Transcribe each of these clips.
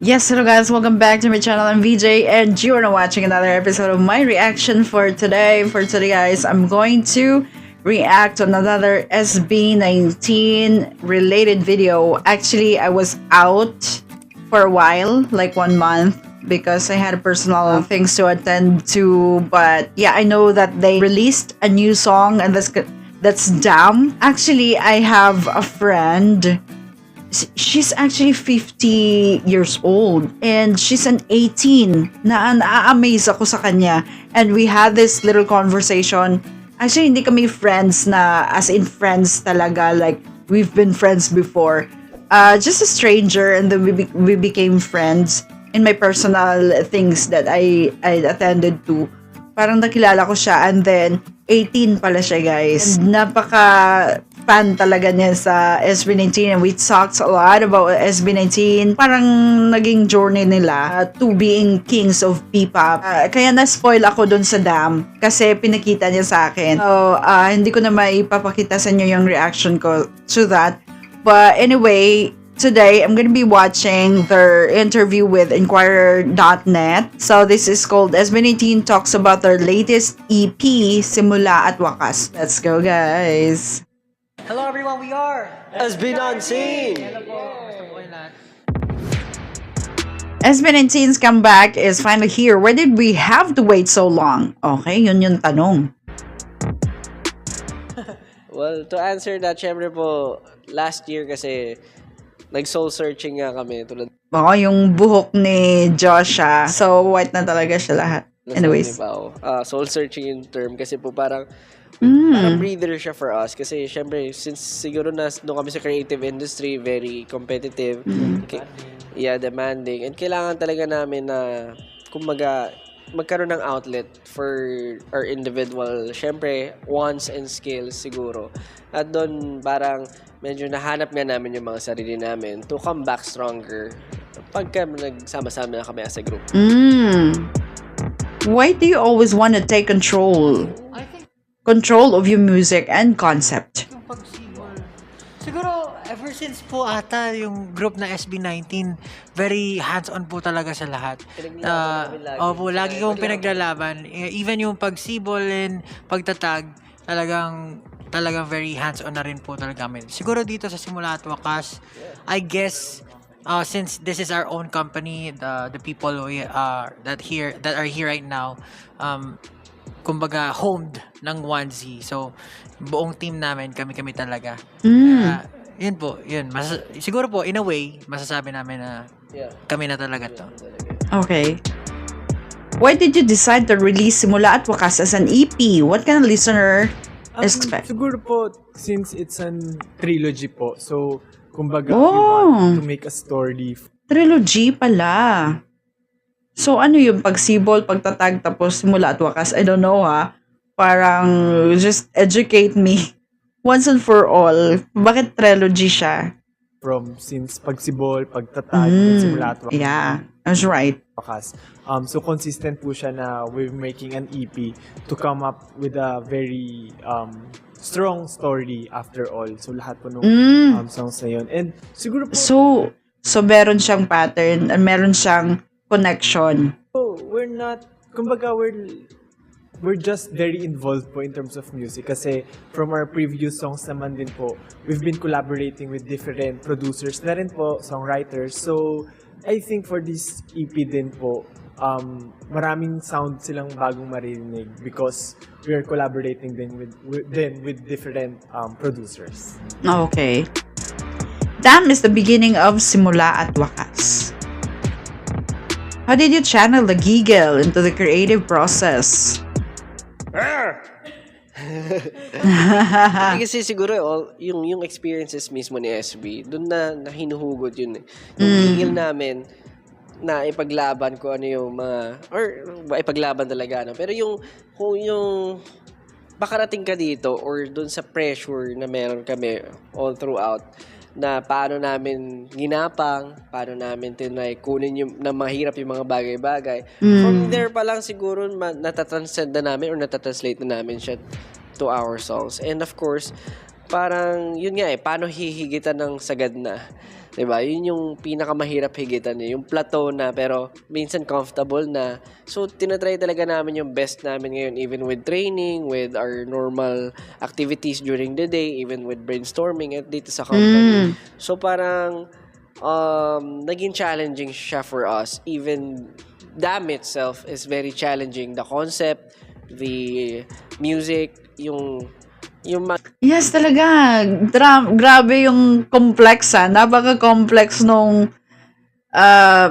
Yes, hello guys, welcome back to my channel. I'm VJ and you are now watching another episode of my reaction for today. For today guys, I'm going to react on another SB19 related video. Actually, I was out for a while, like 1 month, because I had personal things to attend to. But yeah, I know that they released a new song and that's Damn. Actually, I have a friend. She's actually 50 years old and she's an 18. Na-amaze ako sa kanya. And we had this little conversation. Actually, hindi kami friends na as in friends talaga. Like, we've been friends before. Just a stranger, and then we became friends in my personal things that I attended to. Parang nakilala ko siya, and then 18 pala siya, guys. And napaka fan talaga niya sa SB19, and we talked a lot about SB19. Parang naging journey nila to being kings of P-pop. Kaya na-spoil ako dun sa Damn kasi pinakita niya sa akin. So, hindi ko na maipapakita sa inyo yung reaction ko to that. But anyway, today I'm gonna be watching their interview with Inquirer.net. So this is called SB19 talks about their latest EP, Simula at Wakas. Let's go, guys! Hello everyone, we are SB19! Hello po. Kamusta po kayo lahat? SB19's comeback is finally here. Why did we have to wait so long? Okay, yun yung tanong. Well, to answer that, syempre po, last year kasi nag-soul searching nga kami. Tulad Oo, yung buhok ni Joshua. So, white na talaga siya lahat. Anyways. soul searching yung term kasi po parang breather siya for us. Kasi syempre, since siguro doon kami sa creative industry, very competitive. Demanding. And kailangan talaga namin na, kumbaga, magkaroon ng outlet for our individual, syempre, wants and skills siguro. At doon parang medyo nahanap nga namin yung mga sarili namin to come back stronger pagka nagsama-sama na kami as a group. Why do you always want to take control? I think Control of your music and concept. yung pag-single, siguro ever since po ata yung group na SB19, very hands-on po talaga sa lahat. Pinaglalaban namin lagi. Opo, lagi kong pinaglalaban. Even yung pag-sibol and pagtatag, talagang very hands-on na rin po talaga kami. Siguro dito sa Simula at Wakas, I guess, since this is our own company, the people that are here right now, kumbaga homed ng 1Z. So buong team namin, kami talaga. Yun po, yun. Siguro po in a way masasabi namin na kami na talaga to. Okay. Why did you decide to release Simula at Wakas as an EP? What can a listener expect? Siguro po, since it's an trilogy po, so kumbaga we Oh. want to make a story. Trilogy pala. So, ano yung pagsibol, pagtatag, tapos Simula at Wakas? I don't know, ha? Parang, just educate me. Once and for all. Bakit trilogy siya? From since pagsibol, pagtatag, and simula at Yeah, I was right. wakas. So consistent po siya na we're making an EP to come up with a very strong story after all. So lahat po nung songs na yun. And siguro po, So meron siyang pattern, and meron siyang connection. we're not, kumbaga we're just very involved po in terms of music kasi from our previous songs naman din po, we've been collaborating with different producers na rin po, songwriters. So, I think for this EP din po, maraming sound silang bagong marinig because we are collaborating din with different producers. Okay. Damn is the beginning of Simula at Wakas. How did you channel the giggle into the creative process? Kasi siguro yung experiences mismo ni SB, doon na hinuhugot yun eh. Yung gigil namin na ipaglaban ko ano yung mga, or ipaglaban talaga, no? Pero kung yung makarating ka dito or doon sa pressure na meron kami all throughout, na paano namin ginapang, paano namin tinry kunin yung na mahirap yung mga bagay-bagay. From there pa lang siguro natatranscend na namin or natatranslate na namin siya to our songs. And of course, parang yun nga paano hihigitan ng sagad na. 'Diba? Yun yung pinakamahirap higitan eh. Yung plateau na pero minsan comfortable na. So, tinatry talaga namin yung best namin ngayon even with training, with our normal activities during the day, even with brainstorming at dito sa company. So, parang naging challenging siya for us. Even Dam itself is very challenging. The concept, the music, yung Yes, talaga. Grabe yung complex, Napaka-complex nung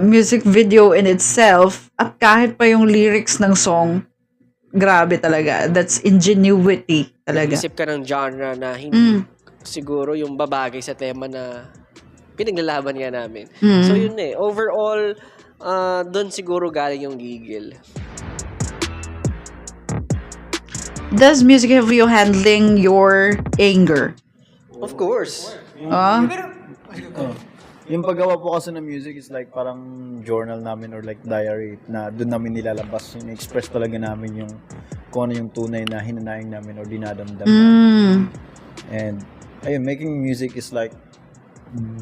music video in itself. At kahit pa yung lyrics ng song, grabe talaga. That's ingenuity talaga. isip ka ng genre na hindi siguro yung babagay sa tema na pinaglalaban nga namin. So yun eh. Overall, doon siguro galing yung gigil. Does music help you handling your anger? Of course. Yung paggawa po kasi ng music is like parang journal namin or like diary na doon namin nilalabas. Express talaga namin yung kung ano yung tunay na hinanaing namin or dinadamdam namin. And ayun, making music is like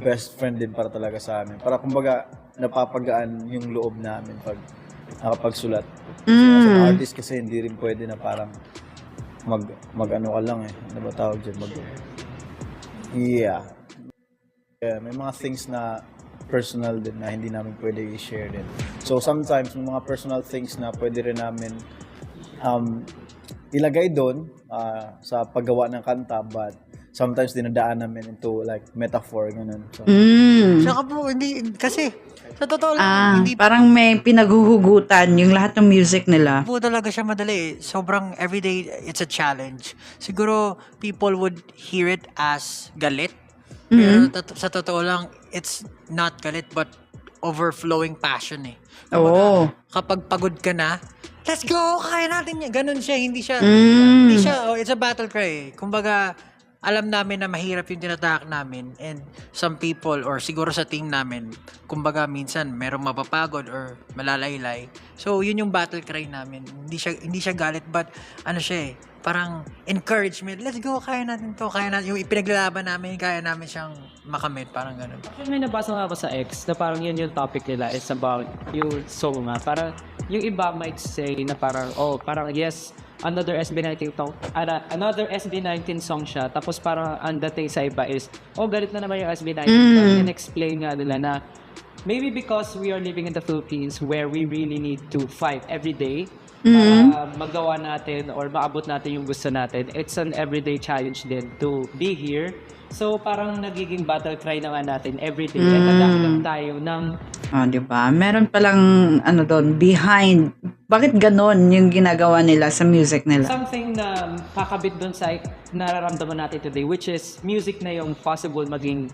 best friend din para talaga sa amin. Para kumbaga napapagaan yung loob namin pag nakapagsulat. As an artist kasi hindi rin pwede na parang mag ano ka lang eh. Ano ba tawag dyan? Yeah, may mga things na personal din na hindi namin pwede i-share din. So sometimes may mga personal things na pwede rin namin ilagay doon sa paggawa ng kanta, but sometimes dinadaan namin into like metaphor, ganun. So, Saka po, hindi, kasi, sa totoo lang, hindi Parang may pinaghuhugutan yung lahat ng music nila. po talaga siya madali. Sobrang everyday, it's a challenge. Siguro, people would hear it as galit. Pero sa totoo lang, it's not galit, but overflowing passion eh. Oo. Kapag pagod ka na, let's go, kaya natin yan. Ganun siya, hindi siya, it's a battle cry. Kumbaga, alam namin na mahirap yung tinatahak namin, and some people or siguro sa team namin, kumbaga minsan merong mapapagod or malalaylay. So yun yung battle cry namin. Hindi siya galit, but ano siya parang encouragement. Let's go, kaya natin to, kaya natin yung ipinaglalaban namin, kaya namin siyang makamit, parang ganun. Actually, may nabasa nga ako sa X na parang yun yung topic nila is about yung song nga. Parang yung iba might say na parang, parang yes, another SB19 song, another SB19 song siya. Tapos parang ang dating sa iba is, galit na naman yung SB19. Pero in-explain nga nila na maybe because we are living in the Philippines where we really need to fight every day para magawa natin or maabot natin yung gusto natin. It's an everyday challenge din to be here. So parang nagiging battle cry naman natin everyday. At nagdakilap tayo ng Di ba? Meron palang doon behind. Bakit ganon yung ginagawa nila sa music nila? something na kakabit doon sa nararamdaman natin today, which is music na yung possible maging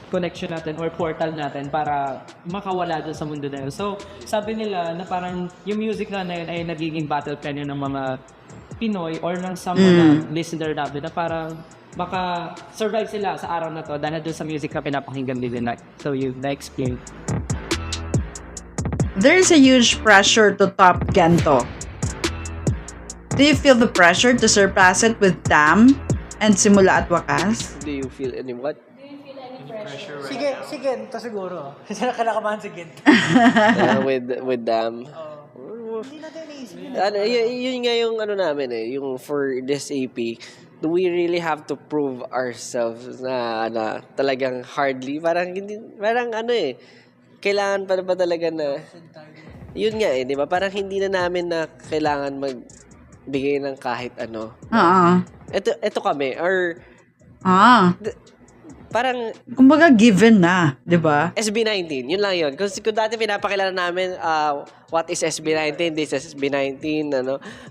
connection natin or portal natin para makawala doon sa mundo na yun. So, sabi nila na parang yung music na yun ay nagiging battle cry ng mga Pinoy or ng someone na listener natin na parang maka-survive sila sa araw na to dahil doon sa music na pinapakinggan nila. So, yun, na-explain. There's a huge pressure to top Gento. Do you feel the pressure to surpass it with Dam and Simula at Wakas? Do you feel any what? Sige, ito siguro. Kasi nakakamahan si Gint. With Dam. Hindi natin naisip yun. Yun nga yung namin yung for this AP, do we really have to prove ourselves na talagang hardly, parang kailangan pa ba talaga na yun nga di ba, parang hindi na namin na kailangan magbigay ng kahit ano. Ito kami or parang kumbaga given na, di ba? SB19, yun lang yun. Kung dati pinapakilala namin what is SB19, this is SB19,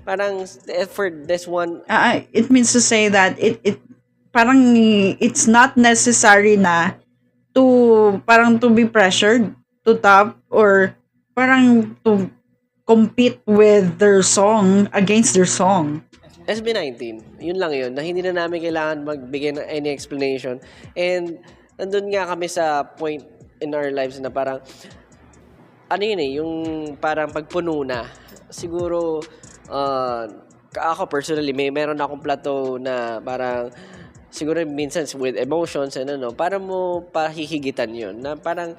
parang for this one, It means to say that it parang it's not necessary na to be pressured to top or parang to compete with their song against their song. SB19, yun lang yun, na hindi na namin kailangan magbigay ng any explanation. And nandun nga kami sa point in our lives na parang, yung parang pagpuno na. Siguro, ako personally, meron akong plateau na parang siguro minsan with emotions and ano, para mo pahihigitan yun, na parang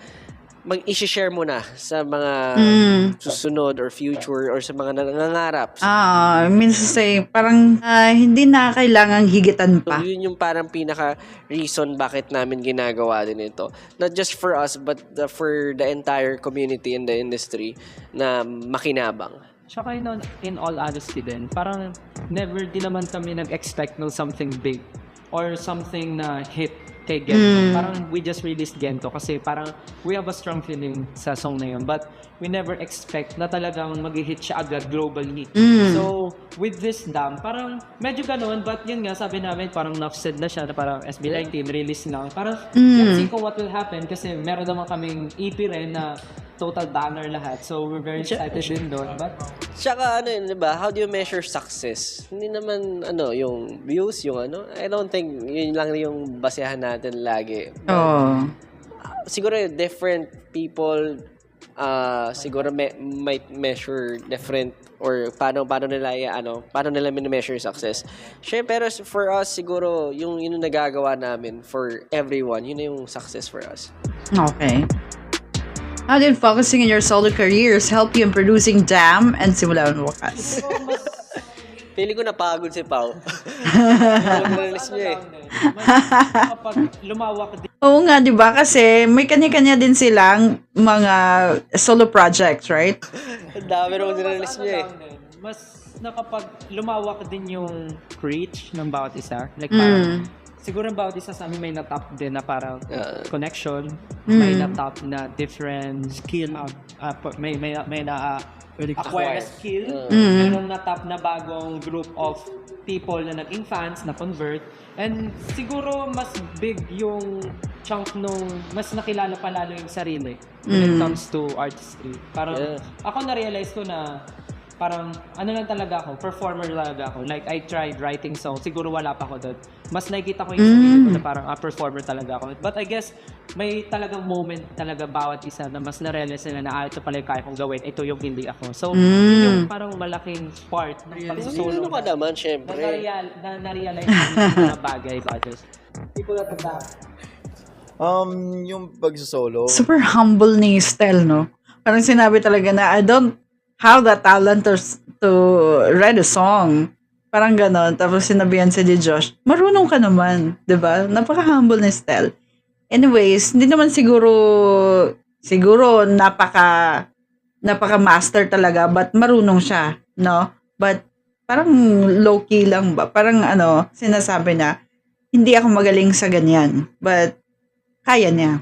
mag-i-share mo na sa mga susunod or future or sa mga nangangarap. Means to say, parang hindi na kailangang higitan So, pa. yun yung parang pinaka-reason bakit namin ginagawa din ito. Not just for us, but for the entire community in the industry na makinabang. Tsaka in all honesty din, parang never din naman kami nag-expect ng something big or something na hit kay Gento. Parang we just released Gento kasi parang we have a strong feeling sa song na yun. But we never expect na talagang mag-hit siya agad globally. So, with this Damn, parang medyo ganun. But yun nga, sabi namin, parang enough said na siya na parang SB19 release na. Parang let's see kung what will happen kasi meron naman kaming EP rin na total banner lahat. So, we're very excited din doon. But Tsaka ano yun, di ba? How do you measure success? Hindi naman yung views, yung ano. I don't think yun lang yung basehan natin lagi. Oh. Siguro different people siguro might measure different or paano nila paano nila measure success. Syempre, pero for us siguro yung nagagawa namin for everyone, yun na yung success for us. Okay. How did focusing in your solo careers help you in producing Damn and Simula ng Wakas? Feeling ko napagod si Pao. Release niya eh. kapag lumawak din Oo nga, di ba? Kasi may kanya-kanya din silang mga solo projects, right? Ang dami naman release niya eh. mas nakapag lumawak din yung reach ng bawat isa. Like parang siguro ang bawat isa sa amin may natap din na parang connection, may natap na different skill, may na acquire skill, merong natap na bagong group of people na naging fans, na convert, and siguro mas big yung chunk nung mas nakilala pa lalo yung sarili when it comes to artistry. Parang ako na-realize ko na parang ano lang talaga ako, performer talaga ako. Like I tried writing songs, siguro wala pa ako doon. Mas nakikita ko yung sarili ko na parang performer talaga ako. But I guess may talagang moment talaga bawat isa na mas na-realize nila na ito pala yung kaya kong gawin, ito yung hindi ako. So yun yung parang malaking part ng pag-solo. Ano ka naman, syempre. Na-realize yung mga bagay ba just people at the back. Yung pag-solo, Super humble ni Stel, no? Parang sinabi talaga na, I don't have the talent to write a song. Parang ganon. Tapos sinabihan si Josh, marunong ka naman. 'Di ba? Napaka-humble ni Stel. Anyways, hindi naman siguro napaka-master talaga, but marunong siya, no? But parang low-key lang ba? Parang sinasabi na, hindi ako magaling sa ganyan. But, kaya niya.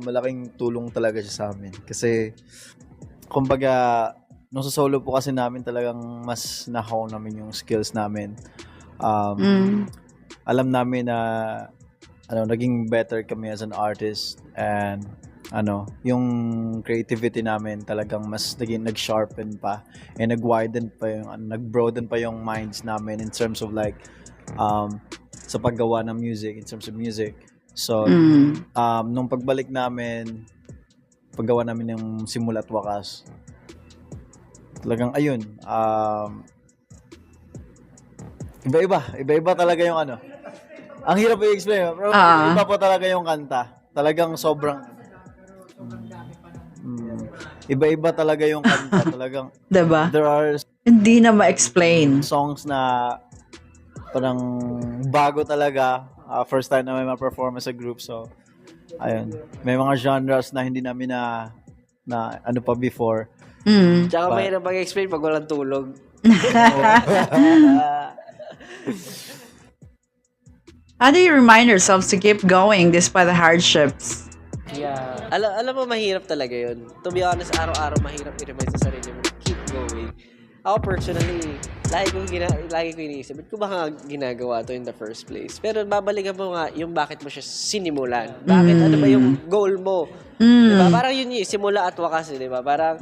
malaking tulong talaga siya sa amin. Kasi, kumbaga, nung sa solo po kasi namin talagang mas na-hone namin yung skills namin. Alam namin na naging better kami as an artist, and yung creativity namin talagang mas nag-sharpen pa and nag-widen pa yung nag-broaden pa yung minds namin in terms of like sa paggawa ng music, in terms of music. So nung paggawa namin ng Simula at Wakas, talagang ayun, iba talaga yung ang hirap i-explain, pero iba po talaga yung kanta. Talagang sobrang iba-iba talaga yung kanta. Talagang Diba? there are Hindi na ma-explain. songs na parang bago talaga. First time na may ma-perform sa group. So, ayun. May mga genres na hindi namin na pa before. Tsaka mahirap mag-explain pag walang tulog. How do you remind yourselves to keep going despite the hardships? Yeah. Alam mo, mahirap talaga yun. To be honest, araw-araw mahirap i-remind sa sarili mo. Keep going. Ako personally, lagi ko iniisip, ba't ko ba nga ginagawa to in the first place? Pero babalikan mo nga yung bakit mo siya sinimulan. Bakit, ano ba yung goal mo? Diba? Parang yun yung simula at wakas, diba? Parang,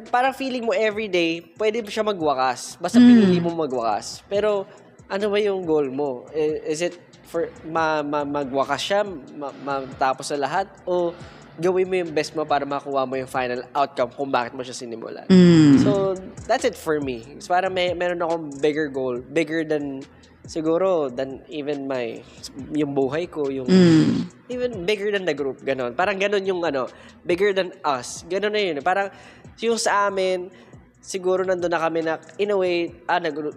parang feeling mo everyday, pwede mo siya magwakas. Basta pinili mo magwakas. Pero, ano ba yung goal mo? Is it for magwakas siya, matapos sa lahat, o gawin mo yung best mo para makuha mo yung final outcome kung bakit mo siya sinimulan? So, that's it for me. So, parang meron akong bigger goal, bigger than siguro than even yung buhay ko, yung even bigger than the group, ganon. Parang ganon yung bigger than us. Ganon na yun. Parang yung sa amin, siguro nandun na kami na, in a way,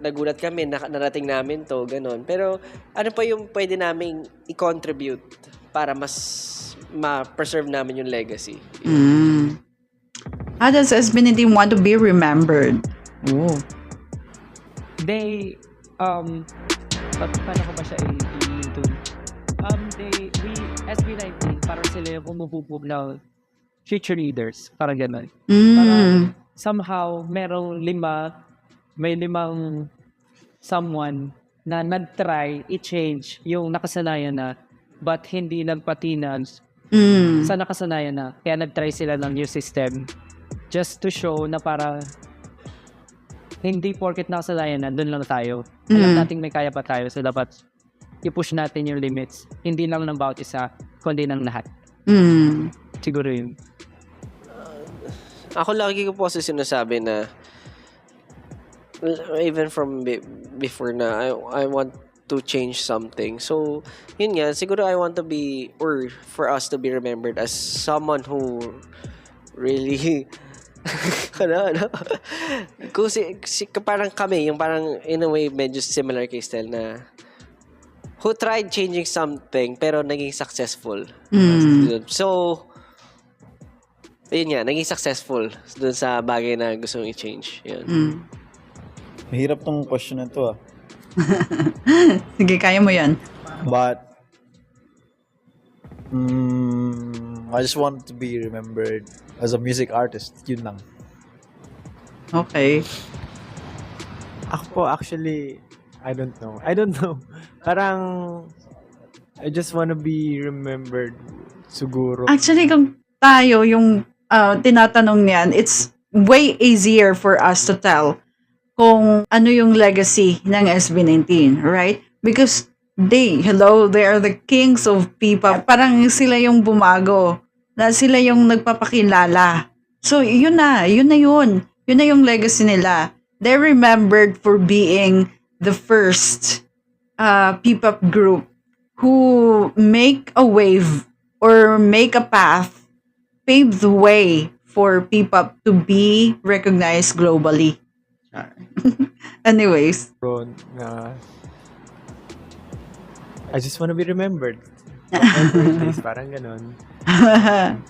nagulat kami, narating namin to, ganon. Pero ano pa yung pwede naming i-contribute para mas ma-preserve namin yung legacy? How does SB19 want to be remembered? Oh. They, paano ko ba siya i-tune? We, SB19, parang sila yung umupupog na future leaders. Parang gano'n. Parang somehow, may limang someone na nag-try i-change yung nakasanayan na but hindi nagpatinan sa nakasanayan na. Kaya nag-try sila ng new system just to show na para hindi porket nakasanayan na, doon lang tayo. Alam natin may kaya pa tayo, so dapat i-push natin yung limits. Hindi lang ng bawat isa, kundi ng lahat. Siguro yun. Ako lagi ko po kasi sinasabi na even from before na I want to change something. So, yun nga, siguro I want to be, or for us to be remembered as someone who really parang kami, yung parang in a way medyo similar kay Stel na who tried changing something pero naging successful. So, ayun nga, naging successful dun sa bagay na gusto mong i-change. Yun. Mahirap tong question na to Sige, kaya mo yan. But, I just want to be remembered as a music artist. Yun lang. Okay. Ako po, actually, I don't know. Parang, I just wanna be remembered, siguro. Actually, kung tayo yung tinatanong niyan, it's way easier for us to tell kung ano yung legacy ng SB19, right? Because they are the kings of P-pop. Parang sila yung bumago, na sila yung nagpapakilala. So, yun na yun. Yun na yung legacy nila. They're remembered for being the first P-pop group who make a wave or make a path, pave the way for P-pop to be recognized globally. Anyways. I just wanna be remembered. Whatever it is, parang ganon.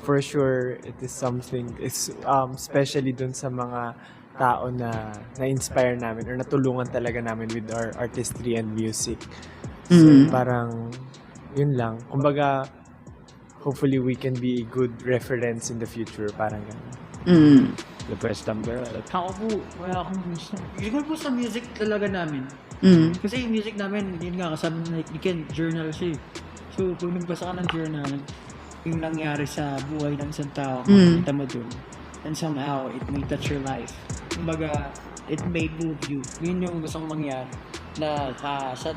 For sure, it is something, especially dun sa mga tao na na-inspire namin or natulungan talaga namin with our artistry and music. So, parang, yun lang. Kumbaga, hopefully we can be a good reference in the future. Parang ganon. The best number. Ako po, wala akong gusto. Siguro po sa music talaga namin. Kasi yung music namin, yun nga, kasama na, you can journal siya. So, kung nagbasa ka ng journal, yung nangyari sa buhay ng isang tao, makikita mo dun. And somehow, it may touch your life. Kumbaga, it may move you. Yun yung gusto kong mangyari. Na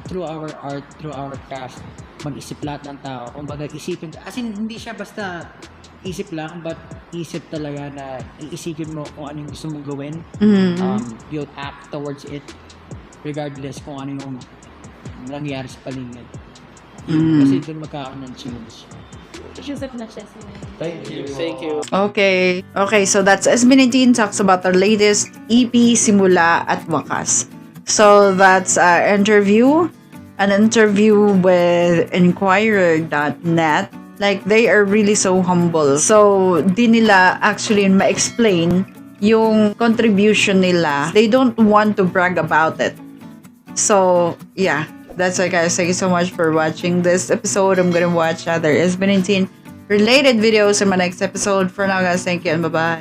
through our art, through our craft, mag-isip lahat ng tao. Kumbaga, isipin. As in, hindi siya basta isip lang, but isip talaga na iisipin mo kung ano yung gusto mong gawin. You'll act towards it regardless kung ano yung nangyari sa paligid. Kasi doon magkakaroon ng change. Thank you. Okay, so that's SB19 talks about their latest EP, Simula at Wakas. So that's an interview with Inquirer.net. Like, they are really so humble. So, di nila actually ma-explain yung contribution nila. They don't want to brag about it. So, yeah. That's it, guys. Thank you so much for watching this episode. I'm gonna watch other SB19 related videos in my next episode. For now, guys, thank you and bye-bye.